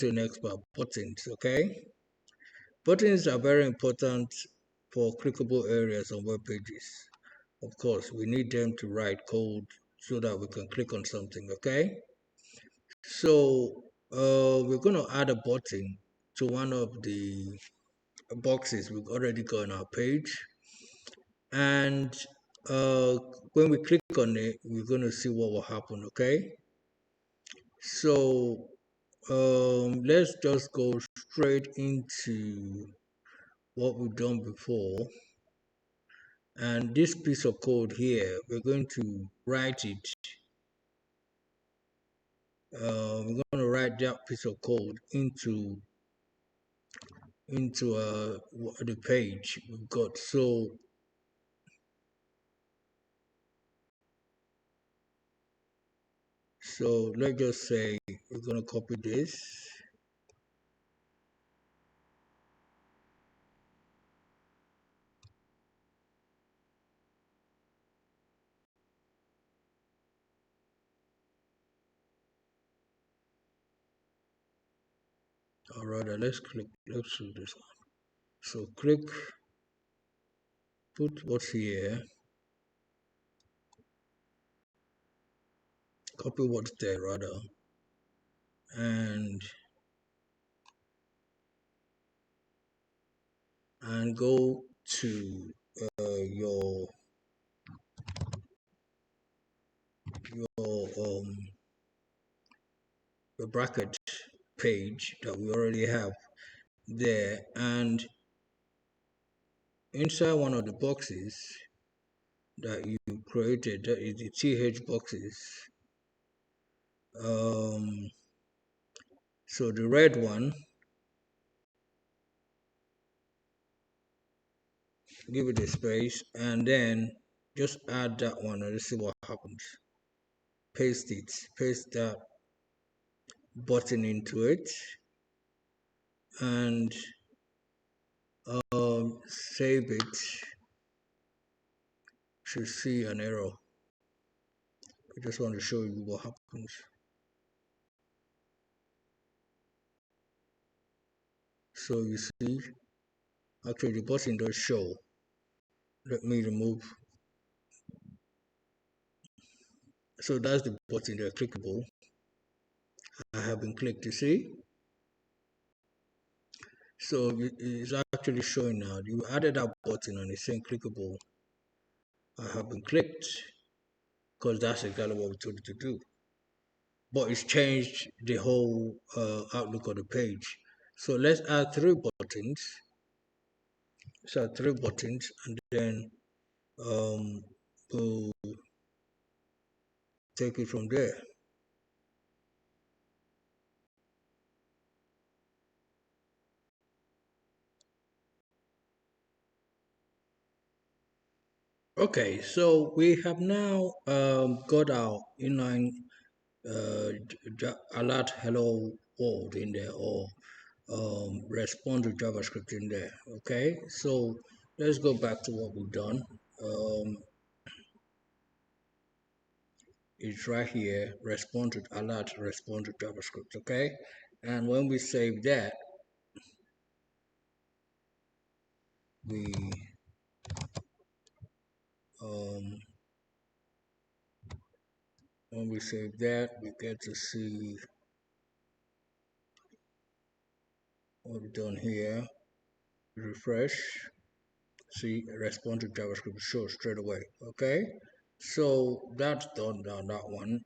to next part, buttons. Okay, buttons are very important for clickable areas on web pages. Of course, we need them to write code so that we can click on something. Okay, so we're going to add a button to one of the boxes we've already got on our page, and uh, when we click on it, we're going to see what will happen. Okay, so let's just go straight into what we've done before, and this piece of code here, we're going to write it. We're going to write that piece of code into the page we've got. So let's just say we're going to copy this. Or rather, let's do this one. So click, put what's here, copy what's there rather, and go to your the bracket page that we already have there, and inside one of the boxes that you created, that is the th boxes. So the red one, give it a space, and then just add that one and let's see what happens. Paste that button into it, and save it. Should see an error. I just want to show you what happens. So you see, actually the button does show. Let me remove. So that's the button there, clickable. I have been clicked, you see. So it's actually showing now. You added that button and it's saying clickable. I have been clicked because that's exactly what we told it to do. But it's changed the whole outlook of the page. So let's add 3 buttons. Let's add 3 buttons, and then we'll take it from there. Okay, so we have now got our inline alert hello world in there, or respond to JavaScript in there. Okay, so let's go back to what we've done. It's right here, respond to alert, respond to JavaScript. Okay, and when we save that, we when we save that, we get to see what we've done here. Refresh. See, respond to JavaScript show straight away. Okay, so that's done on that one.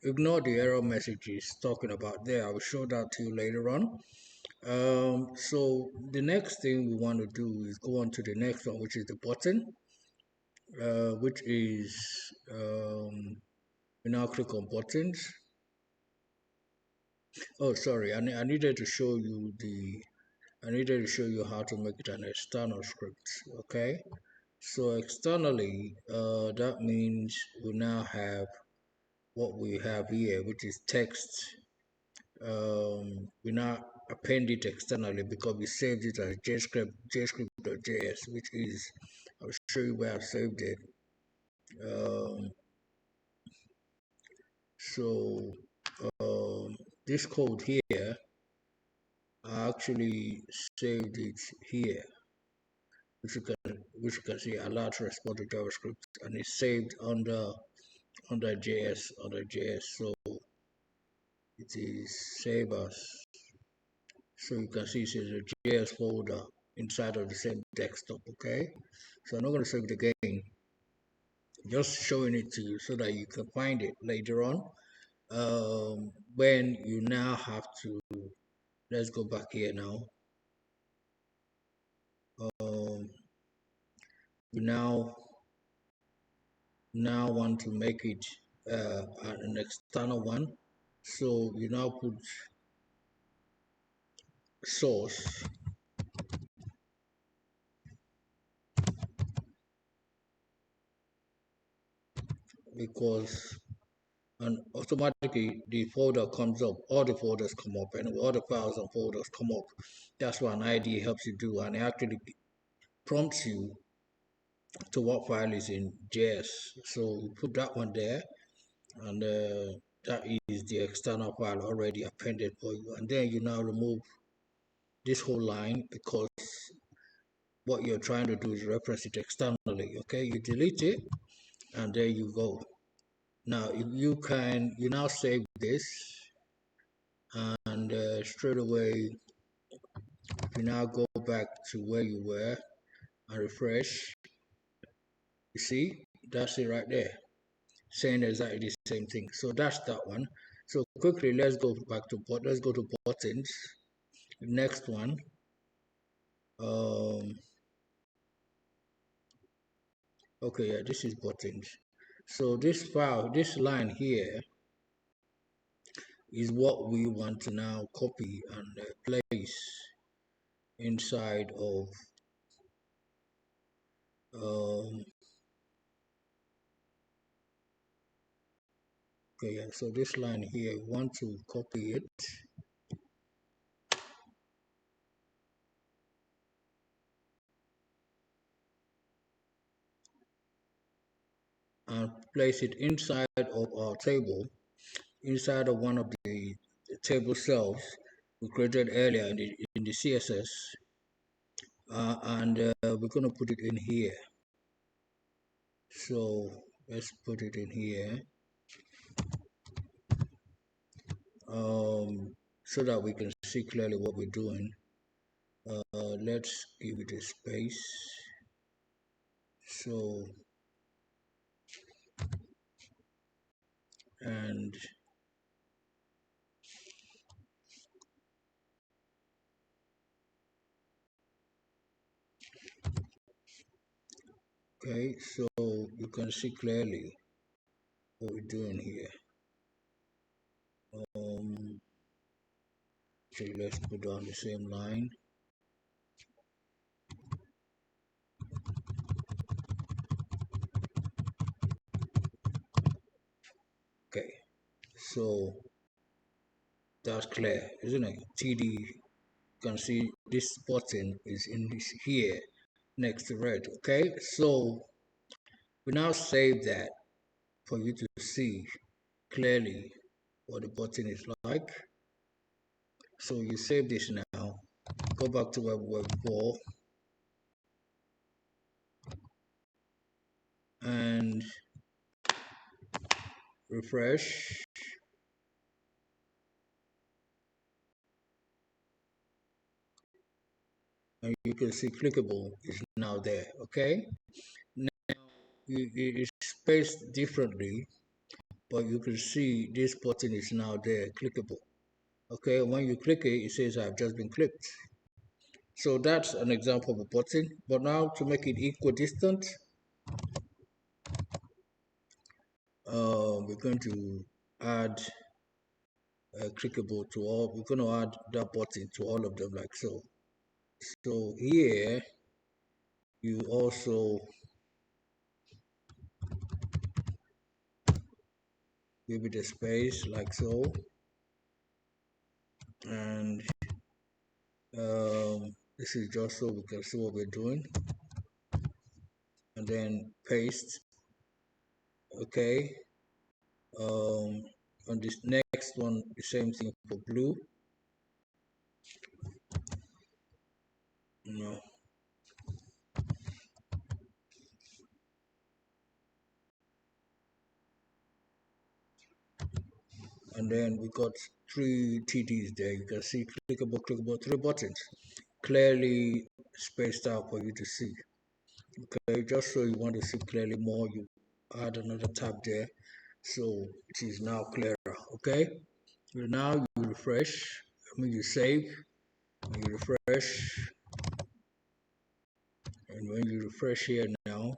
Ignore the error messages talking about there. I will show that to you later on. So the next thing we want to do is go on to the next one, which is the button, which is we now click on buttons. Oh, sorry, I needed to show you how to make it an external script. Okay, so externally, that means we now have what we have here, which is text. We now append it externally because we saved it as JavaScript.js, which is, I'll show you where I've saved it. So this code here actually saved it here, which you can see a large response to JavaScript, and it's saved under JS. So it is save as. So you can see it says a JS folder inside of the same desktop. Okay, so I'm not going to save it again. Just showing it to you so that you can find it later on. When you now have to, let's go back here now. You now want to make it an external one, so you now put source, because and automatically the folder comes up, all the folders come up, and all the files and folders come up. That's what an ID helps you do, and it actually prompts you to what file is in JS. So you put that one there, and that is the external file already appended for you. And then you now remove this whole line, because what you're trying to do is reference it externally. Okay, you delete it, and there you go. Now you now save this, and straight away if you now go back to where you were and refresh, you see that's it right there, saying exactly the same thing. So that's that one. So quickly, let's go back to buttons. Next one, okay, yeah, this is buttons. So this line here is what we want to now copy and place inside of okay, yeah, so this line here, we want to copy it and place it inside of our table, inside of one of the table cells we created earlier in the CSS, and we're going to put it in here. So let's put it in here, so that we can see clearly what we're doing. Let's give it a space. So, and okay, so you can see clearly what we're doing here. So let's put on the same line. Okay, so that's clear, isn't it? TD, you can see this button is in this here next to red. Okay, so we now save that for you to see clearly what the button is like. So you save this now, go back to where we were before, and refresh, and you can see clickable is now there. Okay, now it's spaced differently, but you can see this button is now there, clickable. Okay, when you click it, it says I've just been clicked. So that's an example of a button. But now to make it equidistant, we're going to add clickable to all. We're going to add that button to all of them, like so. So here you also give it a space like so, and this is just so we can see what we're doing, and then paste. Okay, on this next one, the same thing for blue. know. And then we got three TDs there. You can see clickable, clickable, three buttons clearly spaced out for you to see. Okay, just so you want to see clearly more, you add another tab there, so it is now clearer. Okay, so now you refresh. You save, and you refresh, and when you refresh here now,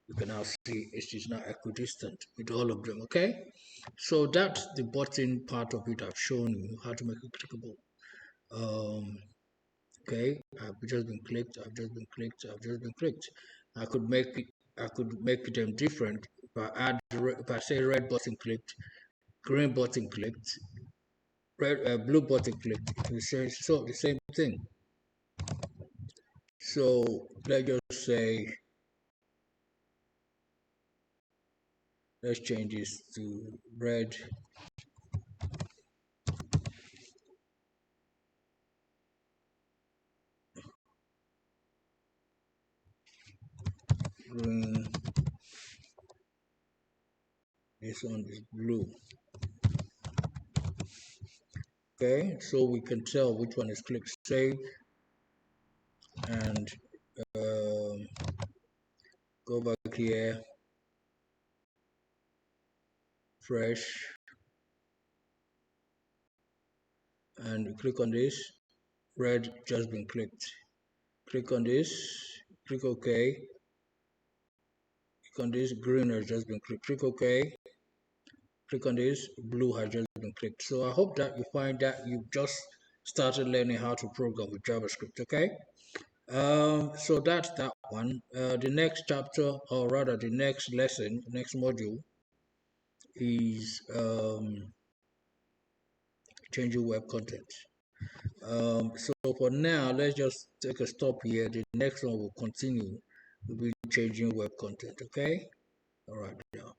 you can now see it is now equidistant with all of them. Okay, so that's the button part of it. I've shown you how to make it clickable. Okay, I've just been clicked, I've just been clicked, I've just been clicked. I could make them different. If I say red button clicked, green button clicked, blue button clicked, it will say so the same thing. So let's change this to red, green, this one is blue. Okay, so we can tell which one is clicked. Save and go back here, fresh, and click on this. Red just been clicked. Click on this, click OK. Click on this, green has just been clicked. Click OK. Click on this, blue has just been clicked. So I hope that you find that you've just started learning how to program with JavaScript. Okay. So that's that one. The next chapter, or rather the next lesson, next module is changing web content. So for now, let's just take a stop here. The next one will continue. We'll be changing web content. Okay. All right. Now.